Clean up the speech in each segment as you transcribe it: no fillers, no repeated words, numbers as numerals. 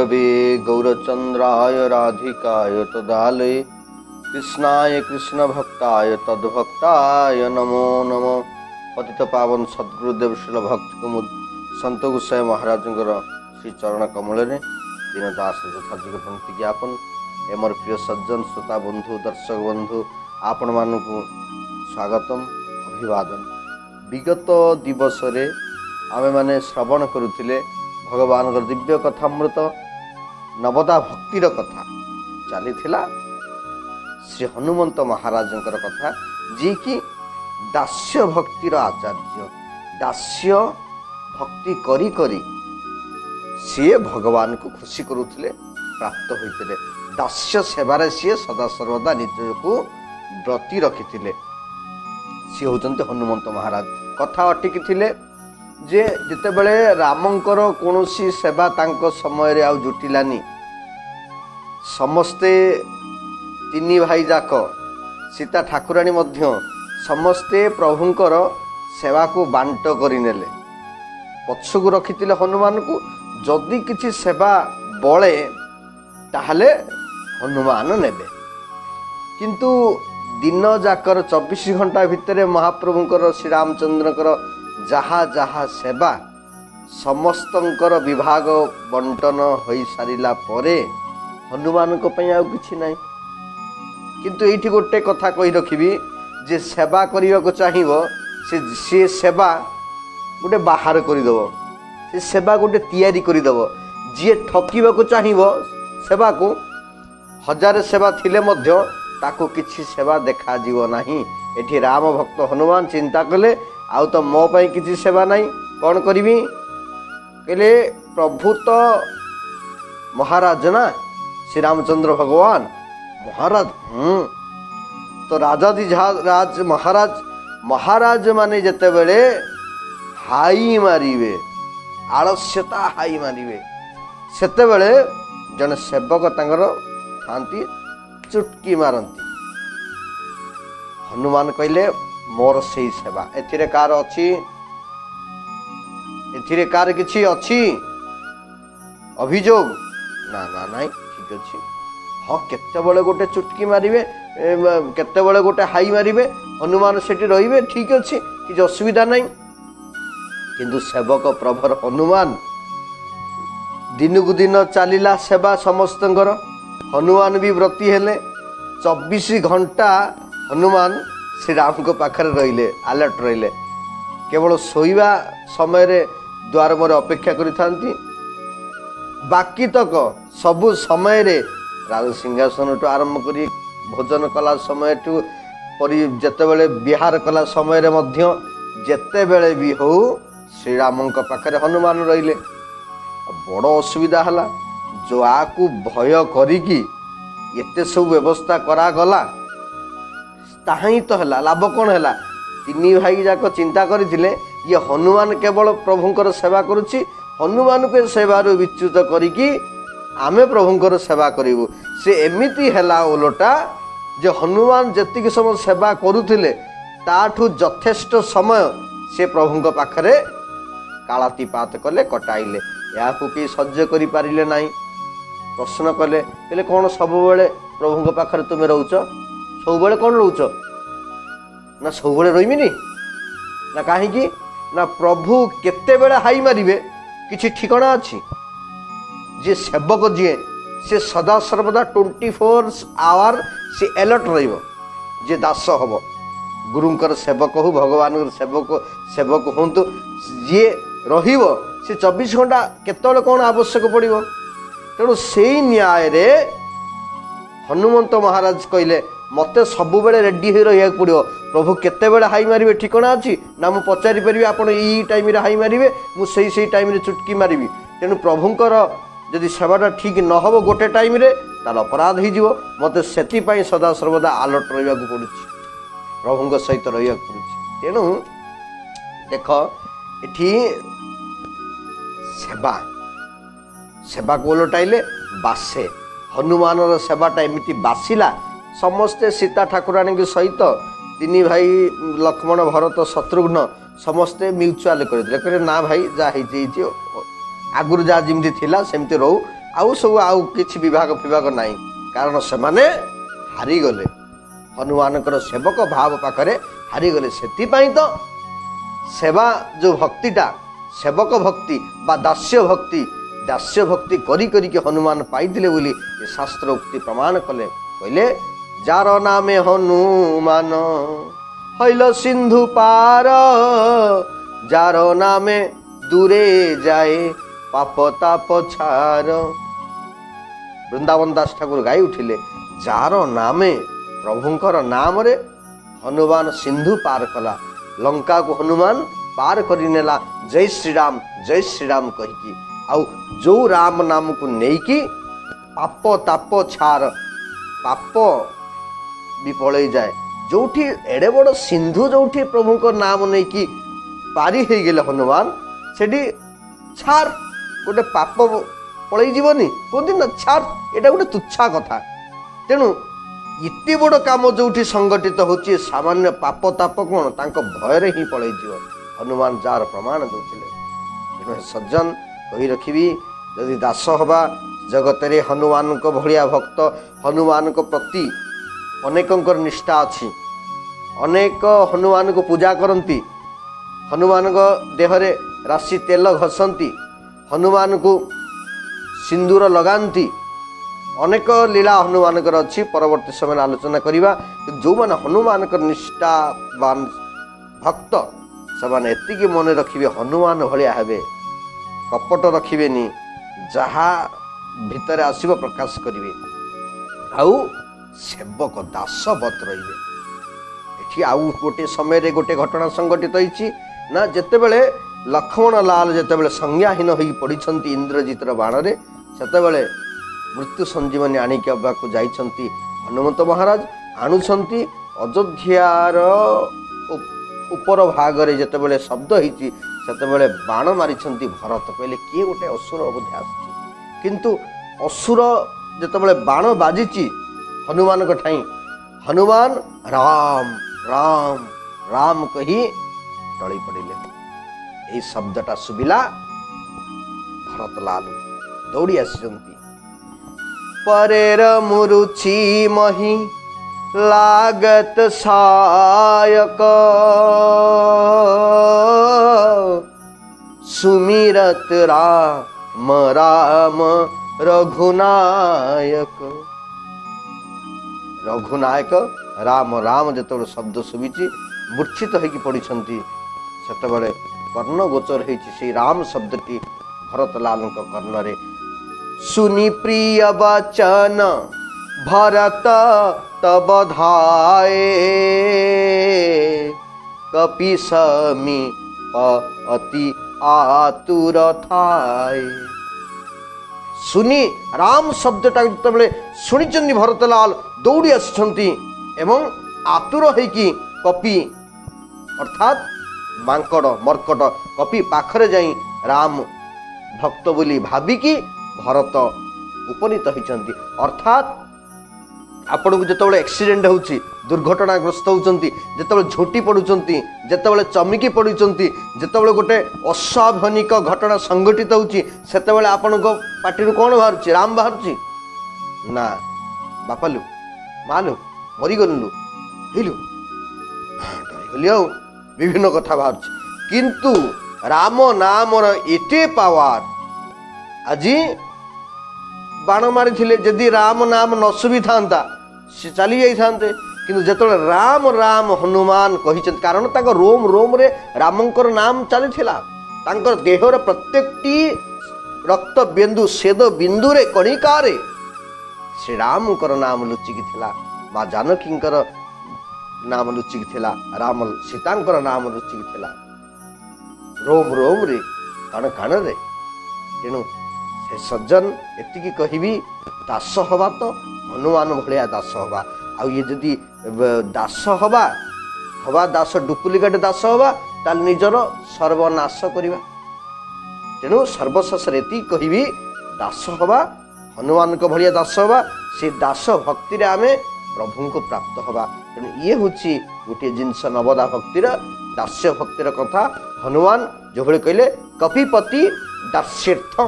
गुरवे गौरचंद्राय राधिकाय तदालये कृष्णाय कृष्ण भक्ताय तद्भक्ताय नमो नमो। पतित पावन सद्गुरुदेव शिल भक्त कुमुद संत गोसाई महाराज श्री चरण कमल दीन दास यथाधिक पंक्ति ज्ञापन ए मोर प्रिय सज्जन श्रोता बंधु दर्शक बंधु आपण मानू स्वागतम अभिवादन। विगत दिवस आमे माने श्रवण करुथिले भगवान दिव्य कथामृत नवदा भक्तिर कथा चली श्री हनुमंत महाराज कथा जी कि दास्य भक्तिर आचार्य दास्य भक्ति करी करी सी भगवान को खुशी करुथिले प्राप्त होइतिले। दास्य सेवारे सी सदा सर्वदा निज को व्रती रखिथिले। सी होचंते हनुमंत महाराज। कथा अटिकी थिले जे जेतेबेले रामंकर कोनोसी सेवा तांको समय रे आउ जुटिलानी समस्ते तीन भाई जाक सीता ठाकुराणी मध्य समस्ते प्रभुंकर सेवा को बांट करिनेले। पछकु रखिथिले हनुमान को जदि किछि सेवा बळे ताहले हनुमान नेबे। किंतु दिन जाकर 24 घंटा भितर महाप्रभुंकर श्री रामचंद्रकर जहा जहा सेवा समस्तंकर विभाग बंटन हो सारिला परे हनुमान को पई आउ किछि नाही। किंतु एठी गोटे कथा कहि रखिबी जे सेवा करिया को चाहिबो से सेवा गोटे बाहर करिदबो, से सेवा गोटे तैयारी करिदबो। जे ठकीबा को चाहिबो सेवा को हजार सेवा थिले मध्य ताको किछि सेवा देखा जीव नाही। एठी राम भक्त हनुमान चिंता कले आउ तो मो पई किछि सेवा नाही, कौन करिबी कहले प्रभु तो महाराज ना श्री रामचंद्र भगवान महाराज। तो राज महाराज माने जेते बेले हाई मारिबे आलस्यता हाई मारिबे सेते बेले जने सेवक तांगर थांती चुटकी मारंती। हनुमान कहले मोर सही सेवा एथिरे कार अछि, एथिरे कार किछि अछि अभियोग ना ना नाही ठीक अछि। हाँ केतेबेले गोटे चुटकी मारिबे केतेबेले गोटे हाई मारिबे हनुमान सेठी रहिबे ठीक अछि कि असुविधा नाही। किंतु सेवक प्रभर हनुमान दिन को दिन चलिला सेवा समस्तंकर। हनुमान भी व्रती हेले 24 घंटा हनुमान श्री राम को पाखरे रहिले अलर्ट रहिले। केवल सोईबा समय रे द्वार मोर अपेक्षा करि थांती। बाकी तक सबु समय रे राज सिंहासन टू आरंभ करी भोजन कला समय टू परि जेतेबेले विहार कला समय रे मध्य जेतेबेले भी हो श्री राम को पाखरे हनुमान रहिले। बड़ असुविधा हला जो आकु भय करिकी एते सब व्यवस्था करा गला ताही तो हला लाभ कौन है। तीन भाई जाक चिंता करथिले ये हनुमान केवल प्रभुंकर सेवा करुछि, हनुमान को सेवा विच्युत करिकी आमे प्रभुंकर सेवा करिवु। से एमिति हैला ओलटा जे हनुमान जतिक समय सेवा करुथिले ताठू यथेष्ट समय से प्रभुंक पाखरे कालातीपात कले कटाइले। या कि सह्य करि पारिले नाही। प्रश्न कले कहले कौन सब बेले प्रभुंक पाखरे तुमे रहउछ, सब बेले कौन रहउछ ना सब बेले रहिमिनी ना काहेकि ना प्रभु केते बेले हाई मारिबे किछि ठिकाना अछि। जे सेवक जे से सदा सर्वदा 24 आवर से अलर्ट रहिबो। जे दास हबो गुरुंकर सेवक हो भगवान सेवक होंतु जे रहिबो से 24 घंटा केतले कौन आवश्यक पड़िबो। तेणु से न्याय रे हनुमंत महाराज कहले मते सबु बेले रेडी हो रहिया पड़िबो। प्रभु केते बेले हाई मारिबे ठिकाना अछि ना मु पचारि परिबे आपण ई टाइम रे हाई मारिबे मु सेही टाइम रे चुटकी मारिबी। तेणु प्रभुंकर जदि सेवाटा ठीक न हो गोटे टाइम रे तार अपराध हो मत से सदा सर्वदा अलर्ट रहा पड़ुଛି प्रभु सहित रहा पड़ुଛି। तेणु देख एठी सेवा सेवा को ओलटाइले बासे हनुमान सेवाटा एमती बासिला। समस्ते सीता ठाकुराणी सहित तीन भाई लक्ष्मण भरत शत्रुघ्न समस्ते म्यूचुआल करते ना भाई जहाँ आगुरी जहाँ जमी थिला सेमती रहू आउ सब आउ किछि विभाग विभाग नाही कारण सेमाने हारिगले हनुमानकर सेवक भाव पाखरे हारिगले सेतिपाई तो सेवा जो भक्तिटा सेवक भक्ति बा दास्य भक्ति करी करी के हनुमान पाइथिले बोली ये शास्त्र उक्ति प्रमाण कले कहले जार नामे हनुमान हईल सिंधु पार जार नामे दूरे जाए पाप ताप छार। वृंदावन दास ठाकुर गाई उठिले जार नामे प्रभुंकर नाम रे हनुमान सिंधु पार कला लंका को हनुमान पार करी नेला जय श्री राम कहिकी आउ जो राम नाम को नेकी पाप ताप छार पाप भी पलई जाए जोठी एडे बड़ सिंधु जोठी प्रभु को नाम नेकी पारी हो गले हनुमान सेठी छार गोटे पाप पलई जीवनी कहते ना छार एटा गोटे तुच्छा कथा तेणु इति बड़ काम जोठी संगठित होची सामान्य पाप ताप कौन तांको भय ही पलई जीव हनुमान जार प्रमाण दौले तेणु सज्जन कही रखी जदि दास हवा जगत रे हनुमान को भलिया भक्त हनुमान को प्रति अनेकंकर निष्ठा अच्छी अनेक हनुमान को पूजा करती हनुमान को देहरे राशि तेल घसंती हनुमान को सिंदूर लगाती अनेक लीला हनुमान अच्छी परवर्ती समय आलोचना करवा जो मैंने हनुमान निष्ठावान भक्त से एति मन रखिए हनुमान भाया हे कपट रखिबेनी जहा भितर आसीब प्रकाश करिवे आउ सेवक दासवत रहिबे। एठी आउ गोटे समय रे गोटे घटना संघटित होईची ना जेतेबेले लक्ष्मण लाल जेतेबेले संज्ञाहीन होई पड़िछंती इंद्रजितर बाण रे सेतेबेले मृत्यु संजीवनी आनिके अबाकु जाइछंती हनुमंत महाराज आणुछंती अयोध्यार ऊपर भाग रे जेतेबेले शब्द होईची सेतेबेले बाण मारिछंती भरत कहले किए गोटे असुर बोधे आछि किंतु असुर जेतेबेले बाण बाजिची हनुमान को ठाई हनुमान राम राम राम कही टली पड़िले यही शब्दटा सुबिला भरत लाल दौड़ी आसिचंती परेर मुरुची मही लागत सायक सुमिरत राम राम रघुनायक रघुनायक राम राम जो शब्द शुभिची मूर्छित होगी पड़ती से कर्ण गोचर होती राम शब्दटी भरत लाल कर्ण रे सुनि प्रिय वचन भरत तब धाये कपि समीप अति आतुर थाए। सुनी राम शब्दटा जिते शुणी भरत लाल दौड़ी आसी एवं आतुर होइकी कपि अर्थात मांकड़ मर्कट कपि पाखरे जाई राम भक्त बोली भाविकी भरत उपनीत होइचंती अर्थात आपण को जिते एक्सीडेंट होउची दुर्घटनाग्रस्त होउचंती जिते झोटी पड़ुचंती जिते चमिकी पड़ुचंती जिते गोटे अस्वाभाविक घटना संघटित होउची सेतेबेले आपण को पार्टी कौन बाहर राम बाहर ना बापालु मालु मरीगलु हिलु डरीगली आ विभिन्न कथा बाहर किंतु राम नामर एटे पावर आज बाण मारी जदि राम नाम न शुभी था सी चली जाते किंतु जो राम राम हनुमान कही कारण तांको रोम रोम रे रामंकर नाम चली देहर प्रत्येकटी रक्त बिंदु सेद बिंदु रे कणिका रे श्री राम नाम लुचिकी थिला माँ जानकी नाम लुचिकी थिला राम सीता नाम लुचिकी थिला रोम रोम रे कण कण रे तेणु से सज्जन एतिकी कहबी दास हवा तो हनुमान भलिया दास हवा आ ये जदि दास हवा हवा दास डुप्लिकेट दास हवा ताल निजर सर्वनाश करवा तेणु सर्वशेष एति कहबी दास हवा हनुमान को भलिया दास हवा से दास भक्ति रे आमे प्रभु को प्राप्त हवा तेणु ये होची गोटे जिनस नवदा भक्तिर दास्य भक्तिर कथा हनुमान जो भले कहले कपिपति दास्यर्थ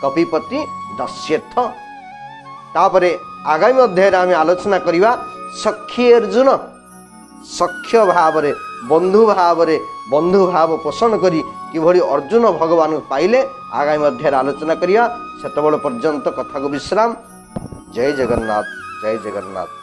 कपिपति दस्यथ। तापरे आगामी अध्याय आम आलोचना करवा सखी अर्जुन सख्य भाव बंधु भाव पोषण करी किभଳି अर्जुन भगवान पाइले आगामी अध्याय आलोचना करवा। सेतबेल पर्यंत कथा को विश्राम। जय जगन्नाथ जय जगन्नाथ।